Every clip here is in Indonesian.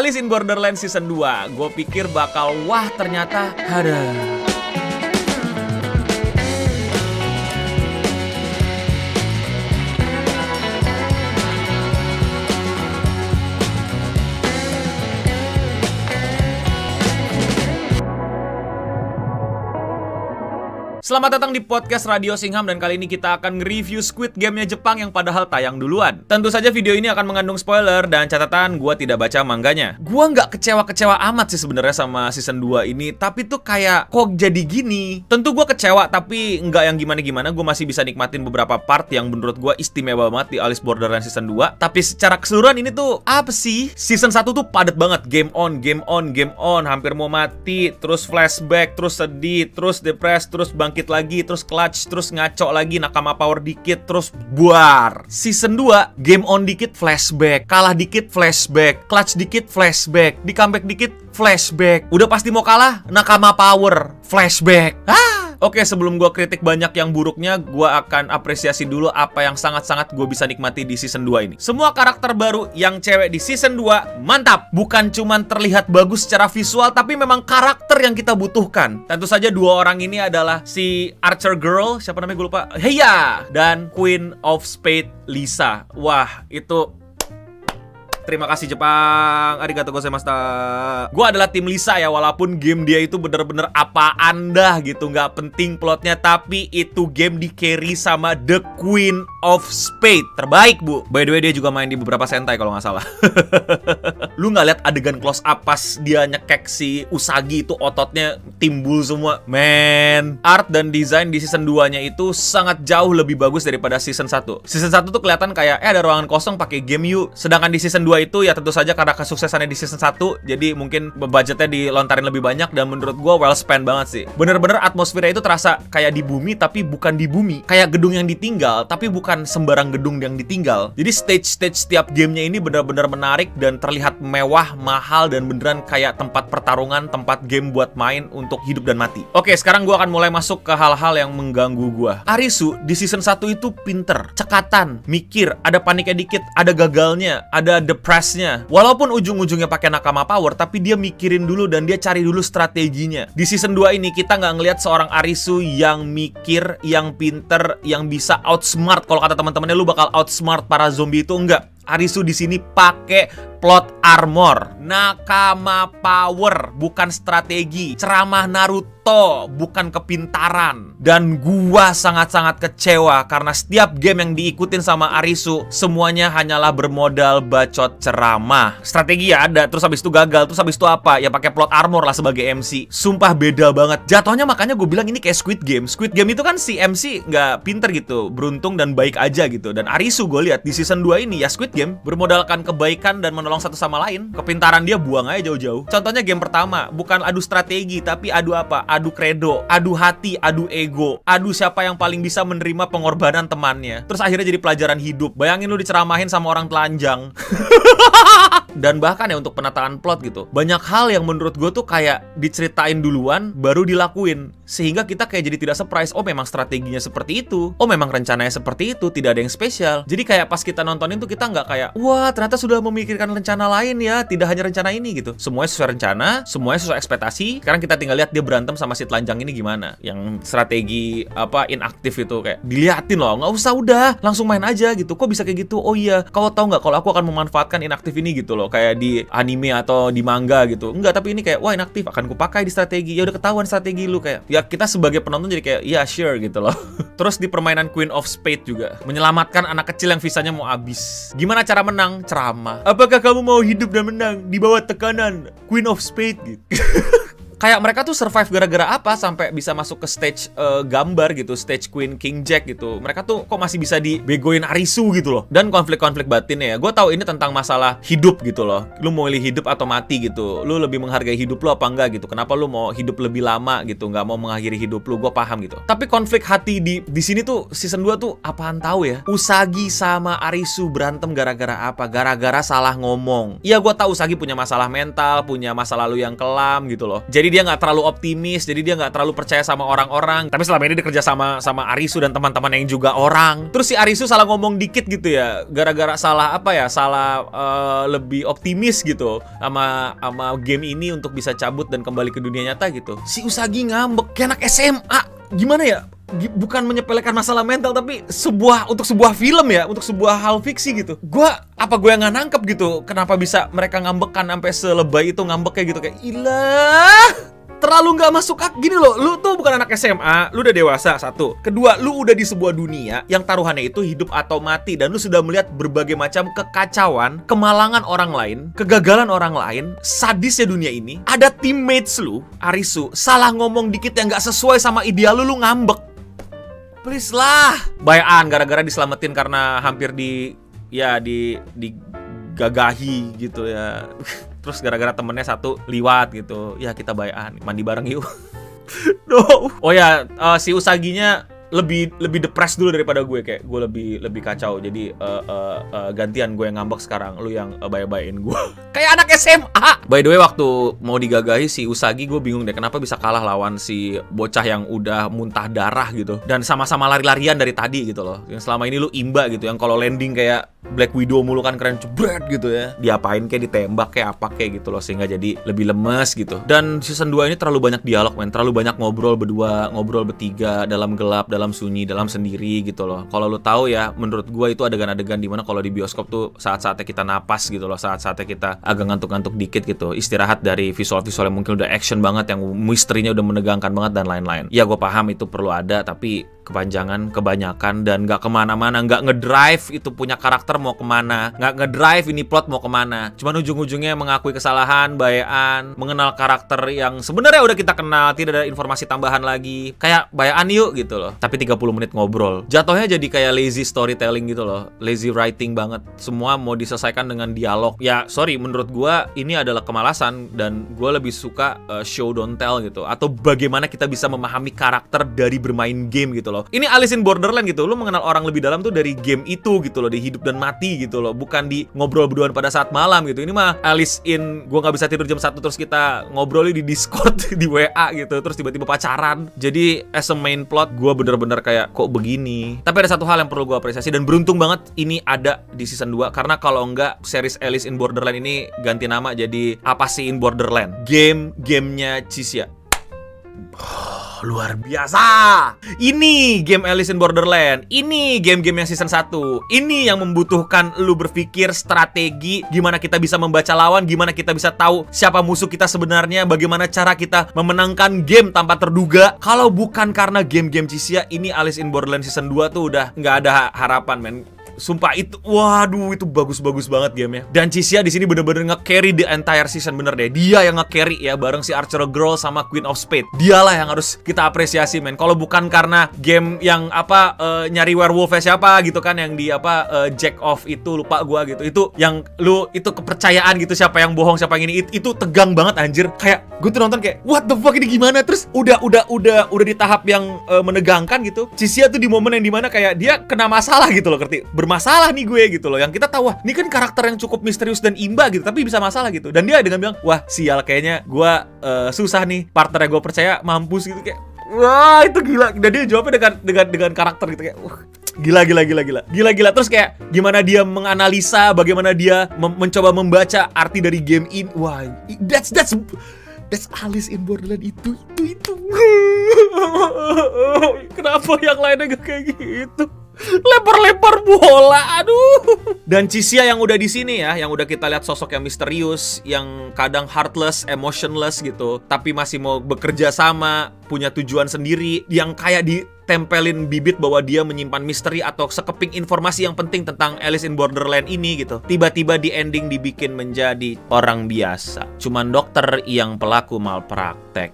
Alice in Borderlands Season 2. Gue pikir bakal wah, ternyata ada. Selamat datang di podcast Radio Singham, dan kali ini kita akan nge-review Squid Game-nya Jepang yang padahal tayang duluan. Tentu saja video ini akan mengandung spoiler dan catatan gua tidak baca mangganya. Gua nggak kecewa-kecewa amat sih sebenarnya sama season 2 ini, tapi tuh kayak kok jadi gini. Tentu gua kecewa, tapi nggak yang gimana-gimana. Gua masih bisa nikmatin beberapa part yang menurut gua istimewa banget di Alice Borderlands Season 2. Tapi secara keseluruhan ini tuh apa sih? Season 1 tuh padat banget, game on, hampir mau mati, terus flashback, terus sedih, terus depres, terus bangkit lagi, terus clutch, terus ngaco lagi, nakama power dikit, terus buar. Season 2, game on dikit, flashback, kalah dikit, flashback, clutch dikit, flashback, di comeback dikit, flashback. Udah pasti mau kalah, nakama power, flashback. Oke, sebelum gue kritik banyak yang buruknya, gue akan apresiasi dulu apa yang sangat-sangat gue bisa nikmati di season 2 ini. Semua karakter baru yang cewek di season 2, mantap! Bukan cuman terlihat bagus secara visual, tapi memang karakter yang kita butuhkan. Tentu saja dua orang ini adalah si Archer Girl, siapa namanya gue lupa, Heya! Dan Queen of Spades, Lisa. Wah, itu... Terima kasih Jepang, arigatou gozaimashita. Gue adalah tim Lisa ya, walaupun game dia itu bener-bener apaan dah gitu, nggak penting plotnya, tapi itu game di carry sama The Queen of Spades. Terbaik bu. By the way dia juga main di beberapa sentai kalau nggak salah. Lu nggak lihat adegan close up pas dia nyekek si Usagi itu ototnya timbul semua. Man, art dan desain di season 2-nya itu sangat jauh lebih bagus daripada season 1. Season 1 tuh kelihatan kayak ada ruangan kosong pakai game yuk. Sedangkan di season 2 itu ya tentu saja karena kesuksesannya di season 1, jadi mungkin budgetnya dilontarin lebih banyak, dan menurut gue well spent banget sih. Bener-bener atmosfernya itu terasa kayak di bumi tapi bukan di bumi, kayak gedung yang ditinggal tapi bukan sembarang gedung yang ditinggal. Jadi stage-stage setiap gamenya ini bener-bener menarik dan terlihat mewah, mahal, dan beneran kayak tempat pertarungan, tempat game buat main untuk hidup dan mati. Oke, sekarang gue akan mulai masuk ke hal-hal yang mengganggu gue. Arisu di season 1 itu pinter, cekatan, mikir, ada paniknya dikit, ada gagalnya, ada depressnya. Walaupun ujung-ujungnya pakai nakama power, tapi dia mikirin dulu dan dia cari dulu strateginya. Di season 2 ini kita nggak ngelihat seorang Arisu yang mikir, yang pinter, yang bisa outsmart. Kalau kata teman-temannya lu bakal outsmart para zombie itu, enggak. Arisu di sini pakai plot armor, nakama power, bukan strategi, ceramah Naruto, bukan kepintaran. Dan gua sangat-sangat kecewa karena setiap game yang diikutin sama Arisu semuanya hanyalah bermodal bacot ceramah. Strategi ya ada, terus habis itu gagal, terus habis itu apa? Ya pakai plot armor lah sebagai MC. Sumpah beda banget. Jatuhnya makanya gue bilang ini kayak Squid Game. Squid Game itu kan si MC nggak pinter gitu, beruntung dan baik aja gitu. Dan Arisu gue lihat di season 2 ini ya Squid Game bermodalkan kebaikan dan menolong satu sama lain. Kepintaran dia buang aja jauh-jauh. Contohnya game pertama, bukan adu strategi, tapi adu apa? Adu kredo, adu hati, adu ego, adu siapa yang paling bisa menerima pengorbanan temannya. Terus akhirnya jadi pelajaran hidup. Bayangin lu diceramahin sama orang telanjang. Dan bahkan ya untuk penataan plot gitu, banyak hal yang menurut gue tuh kayak diceritain duluan baru dilakuin, sehingga kita kayak jadi tidak surprise. Oh memang strateginya seperti itu, oh memang rencananya seperti itu, tidak ada yang spesial. Jadi kayak pas kita nontonin tuh kita nggak kayak wah ternyata sudah memikirkan rencana lain ya, tidak hanya rencana ini gitu. Semuanya sesuai rencana, semuanya sesuai ekspektasi. Sekarang kita tinggal lihat dia berantem sama si telanjang ini gimana, yang strategi apa inaktif itu, kayak diliatin loh, nggak usah, udah langsung main aja gitu. Kok bisa kayak gitu? Oh iya, kau tahu nggak kalau aku akan memanfaatkan inaktif ini gitu loh, kayak di anime atau di manga gitu. Enggak, tapi ini kayak wah inaktif, akan kupakai di strategi. Ya udah ketahuan strategi lu, kayak ya kita sebagai penonton jadi kayak ya sure gitu loh. Terus di permainan Queen of Spades juga menyelamatkan anak kecil yang visanya mau habis. Gimana cara menang? Ceramah. Apakah kamu mau hidup dan menang di bawah tekanan Queen of Spades gitu. Kayak mereka tuh survive gara-gara apa sampai bisa masuk ke stage gambar gitu, stage Queen King Jack gitu. Mereka tuh kok masih bisa dibegoin Arisu gitu loh. Dan konflik-konflik batinnya ya, gue tahu ini tentang masalah hidup gitu loh. Lu mau milih hidup atau mati gitu. Lu lebih menghargai hidup lu apa enggak gitu. Kenapa lu mau hidup lebih lama gitu, nggak mau mengakhiri hidup lu, gue paham gitu. Tapi konflik hati di sini tuh season 2 tuh apaan tahu ya. Usagi sama Arisu berantem gara-gara apa? Gara-gara salah ngomong. Iya gue tahu Usagi punya masalah mental, punya masa lalu yang kelam gitu loh. Jadi dia nggak terlalu optimis, jadi dia nggak terlalu percaya sama orang-orang. Tapi selama ini dia kerja sama Arisu dan teman-teman yang juga orang. Terus si Arisu salah ngomong dikit gitu ya, gara-gara salah lebih optimis gitu sama game ini untuk bisa cabut dan kembali ke dunia nyata gitu. Si Usagi ngambek kayak anak SMA. Gimana ya? Bukan menyepelekan masalah mental, tapi untuk sebuah film ya, untuk sebuah hal fiksi gitu. Gue yang nggak nangkep gitu, kenapa bisa mereka ngambekan sampai selebay itu ngambek kayak gitu, kayak ilah, terlalu nggak masuk akal. Gini loh, lu tuh bukan anak SMA, lu udah dewasa, satu. Kedua, lu udah di sebuah dunia yang taruhannya itu hidup atau mati, dan lu sudah melihat berbagai macam kekacauan, kemalangan orang lain, kegagalan orang lain, sadisnya dunia ini. Ada teammates lu, Arisu, salah ngomong dikit yang nggak sesuai sama ideal lu ngambek. Please lah. Bayaan gara-gara diselamatin karena hampir digagahi gitu ya. Terus gara-gara temennya satu liwat gitu. Ya kita bayaan, mandi bareng yuk. No. Oh ya, si Usaginya lebih depressed dulu daripada gue, kayak gue lebih kacau. Jadi gantian gue yang ngambek sekarang, lu yang bye-byein gue. Kayak anak SMA. By the way, waktu mau digagahi si Usagi, gue bingung deh kenapa bisa kalah lawan si bocah yang udah muntah darah gitu. Dan sama-sama lari-larian dari tadi gitu loh. Yang selama ini lu imba gitu, yang kalau landing kayak Black Widow mulu kan keren jebret gitu ya. Diapain kayak ditembak kayak apa kayak gitu loh, sehingga jadi lebih lemes gitu. Dan season 2 ini terlalu banyak dialog, men. Terlalu banyak ngobrol berdua, ngobrol bertiga, dalam gelap, dalam sunyi, dalam sendiri gitu loh. Kalau lu tahu ya, menurut gua itu adegan-adegan dimana kalau di bioskop tuh saat-saatnya kita napas gitu loh, saat-saatnya kita agak ngantuk-ngantuk dikit gitu, istirahat dari visual-visual yang mungkin udah action banget, yang misterinya udah menegangkan banget dan lain-lain. Ya gua paham itu perlu ada, tapi kepanjangan, kebanyakan, dan nggak kemana-mana, nggak ngedrive itu punya karakter mau kemana, nggak ngedrive ini plot mau kemana. Cuman ujung-ujungnya mengakui kesalahan, bayaan, mengenal karakter yang sebenarnya udah kita kenal, tidak ada informasi tambahan lagi. Kayak bayaan yuk gitu loh. Tapi 30 menit ngobrol. Jatuhnya jadi kayak lazy storytelling gitu loh, lazy writing banget. Semua mau diselesaikan dengan dialog. Ya sorry, menurut gua ini adalah kemalasan, dan gua lebih suka show don't tell gitu, atau bagaimana kita bisa memahami karakter dari bermain game gitu loh. Ini Alice in Borderland gitu, lu mengenal orang lebih dalam tuh dari game itu gitu loh, di hidup dan mati gitu loh, bukan di ngobrol berduaan pada saat malam gitu. Ini mah Alice in gua nggak bisa tidur jam 1 terus kita ngobrol di Discord di WA gitu, terus tiba-tiba pacaran. Jadi as a main plot gua bener-bener kayak kok begini. Tapi ada satu hal yang perlu gua apresiasi, dan beruntung banget ini ada di season 2, karena kalau enggak series Alice in Borderland ini ganti nama jadi apa sih in Borderland, gamenya Cisya. Luar biasa. Ini game Alice in Borderland. Ini game-game yang season 1. Ini yang membutuhkan lu berpikir strategi, gimana kita bisa membaca lawan, gimana kita bisa tahu siapa musuh kita sebenarnya, bagaimana cara kita memenangkan game tanpa terduga. Kalau bukan karena game-game Cisya, ini Alice in Borderland season 2 tuh udah nggak ada harapan, men. Sumpah itu, waduh, itu bagus-bagus banget gamenya. Dan Cisya di sini bener-bener nge-carry the entire season, bener deh. Dia yang nge-carry ya, bareng si Archer Girl sama Queen of Spades. Dialah yang harus kita apresiasi, men. Kalau bukan karena game yang nyari werewolf siapa gitu kan, yang di Jack of itu, lupa gua gitu. Itu yang itu kepercayaan gitu, siapa yang bohong, siapa yang ini. Itu tegang banget anjir. Kayak gue tuh nonton kayak what the fuck, ini gimana? Terus udah di tahap yang menegangkan gitu. Cisya tuh di momen yang dimana kayak dia kena masalah gitu loh, ngerti? Bermasalah nih gue gitu loh, yang kita tahu wah ini kan karakter yang cukup misterius dan imba gitu, tapi bisa masalah gitu, dan dia dengan bilang wah sial, kayaknya gue susah nih, partner yang gue percaya mampus gitu, kayak wah itu gila. Dan dia jawabnya dengan karakter gitu, kayak gila. Terus kayak gimana dia menganalisa, bagaimana dia mencoba membaca arti dari game ini. Wah, that's Alice in Borderland itu. Kenapa yang lainnya gak kayak gitu? Lempar-lempar bola, aduh. Dan Cisya yang udah di sini ya, yang udah kita lihat sosok yang misterius, yang kadang heartless, emotionless gitu, tapi masih mau bekerja sama, punya tujuan sendiri, yang kayak ditempelin bibit bahwa dia menyimpan misteri atau sekeping informasi yang penting tentang Alice in Borderland ini gitu. Tiba-tiba di ending dibikin menjadi orang biasa, cuman dokter yang pelaku malpraktek.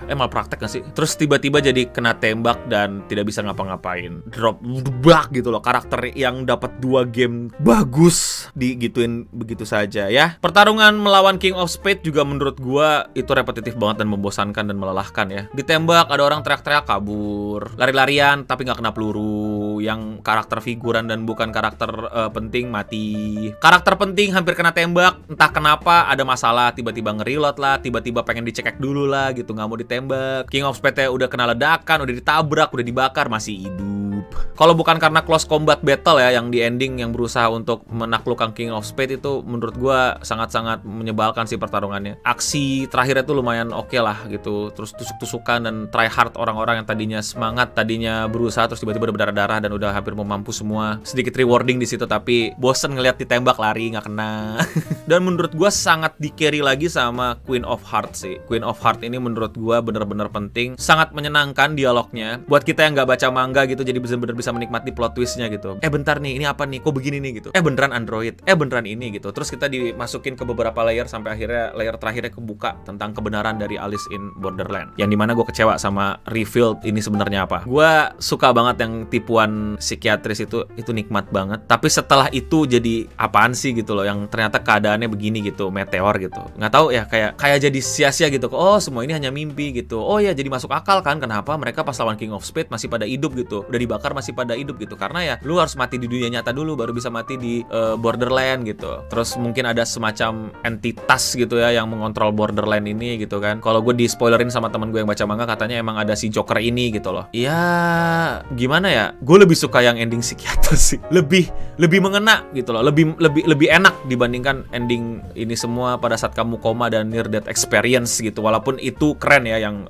Malpraktek gak sih? Terus tiba-tiba jadi kena tembak dan tidak bisa ngapa-ngapain. Drop bak gitu loh, karakter yang dapat 2 game bagus digituin begitu saja ya. Pertarungan melawan King of Spades juga menurut gua itu repetitif banget dan membosankan dan melelahkan ya. Ditembak, ada orang teriak-teriak kabur. lari-larian tapi nggak kena peluru, yang karakter figuran dan bukan karakter penting mati, karakter penting hampir kena tembak, entah kenapa ada masalah, tiba-tiba nge-reload lah, tiba-tiba pengen dicekek dulu lah gitu, nggak mau ditembak. King of Spades udah kena ledakan, udah ditabrak, udah dibakar, masih hidup. Kalau bukan karena close combat battle ya, yang di ending yang berusaha untuk menaklukkan King of Spades itu menurut gua sangat-sangat menyebalkan sih pertarungannya. Aksi terakhirnya tuh lumayan oke lah gitu, terus tusuk-tusukan dan try hard orang-orang yang tadinya semangat, tadinya berusaha, terus tiba-tiba udah berdarah-darah dan udah hampir mau mampus semua. Sedikit rewarding di situ, tapi bosen ngeliat ditembak lari nggak kena. Dan menurut gua sangat di carry lagi sama Queen of Hearts sih. Queen of Hearts ini menurut gua bener-bener penting, sangat menyenangkan dialognya. Buat kita yang nggak baca manga gitu, jadi bener-bener bisa menikmati plot twistnya gitu. Bentar nih, ini apa nih? Kok begini nih gitu? Beneran android? Beneran ini gitu. Terus kita dimasukin ke beberapa layer sampai akhirnya layer terakhirnya kebuka tentang kebenaran dari Alice in Borderland. Yang dimana gue kecewa sama reveal ini sebenarnya apa. Gue suka banget yang tipuan psikiatris itu nikmat banget. Tapi setelah itu jadi apaan sih gitu loh, yang ternyata keadaannya begini gitu, meteor gitu. Nggak tahu ya, kayak jadi sia-sia gitu. Oh, semua ini hanya mimpi gitu. Oh ya, jadi masuk akal kan kenapa mereka pas lawan King of Spades masih pada hidup gitu. Udah dibakar masih pada hidup gitu. Karena ya lu harus mati di dunia nyata dulu baru bisa mati di Borderland gitu. Terus mungkin ada semacam entitas gitu ya yang mengontrol Borderland ini gitu kan. Kalau gue di spoilerin sama temen gue yang baca manga, katanya emang ada si Joker ini gitu loh. Ya gimana ya, gue lebih suka yang ending psikiater sih. Lebih mengena gitu loh. Lebih enak dibandingkan ending ini semua pada saat kamu koma dan near death experience gitu. Walaupun itu keren ya, yang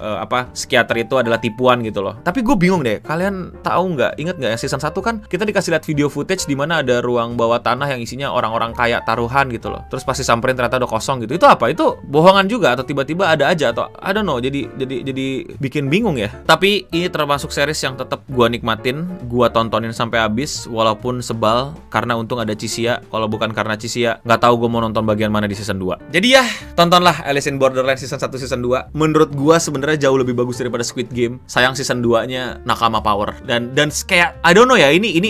psikiater itu adalah tipuan gitu loh. Tapi gue bingung deh, kalian tahu nggak, inget nggak ya season 1 kan kita dikasih lihat video footage di mana ada ruang bawah tanah yang isinya orang-orang kaya taruhan gitu loh. Terus pasti samperin ternyata udah kosong gitu. Itu apa? Itu bohongan juga atau tiba-tiba ada aja, atau I don't know, jadi bikin bingung ya. Tapi ini termasuk series yang tetap gua nikmatin, gua tontonin sampai habis walaupun sebal karena untung ada Chisia. Kalau bukan karena Chisia, nggak tahu gua mau nonton bagian mana di season 2. Jadi ya, tontonlah Alice in Borderland season 1 season 2. Menurut gua sebenarnya jauh lebih bagus daripada Squid Game. Sayang season 2-nya nakama power. Dan kayak I don't know ya, ini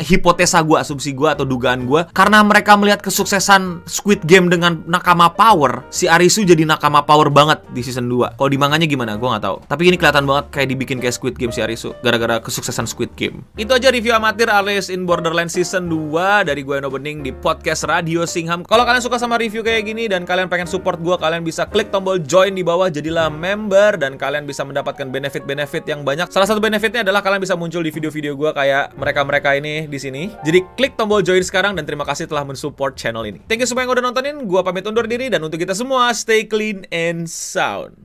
hipotesa gua, asumsi gua atau dugaan gua, karena mereka melihat kesuksesan Squid Game dengan nakama power, si Arisu jadi nakama power banget di season 2. Kalau di manganya gimana? Gua nggak tahu. Tapi ini kelihatan banget kayak dibikin kayak Squid Game si Arisu gara-gara kesuksesan Squid Game. Itu aja review amatir Alice in Borderland season 2 dari gue Eno Bening di podcast Radio Singham. Kalau kalian suka sama review kayak gini dan kalian pengen support gue, kalian bisa klik tombol join di bawah, jadilah member dan kalian bisa mendapatkan benefit-benefit yang banyak. Salah satu benefitnya adalah kalian bisa muncul di video-video gue kayak mereka-mereka ini di sini. Jadi klik tombol join sekarang dan terima kasih telah mensupport channel ini. Thank you semua yang udah nontonin. Gue pamit undur diri dan untuk kita semua stay clean and sound.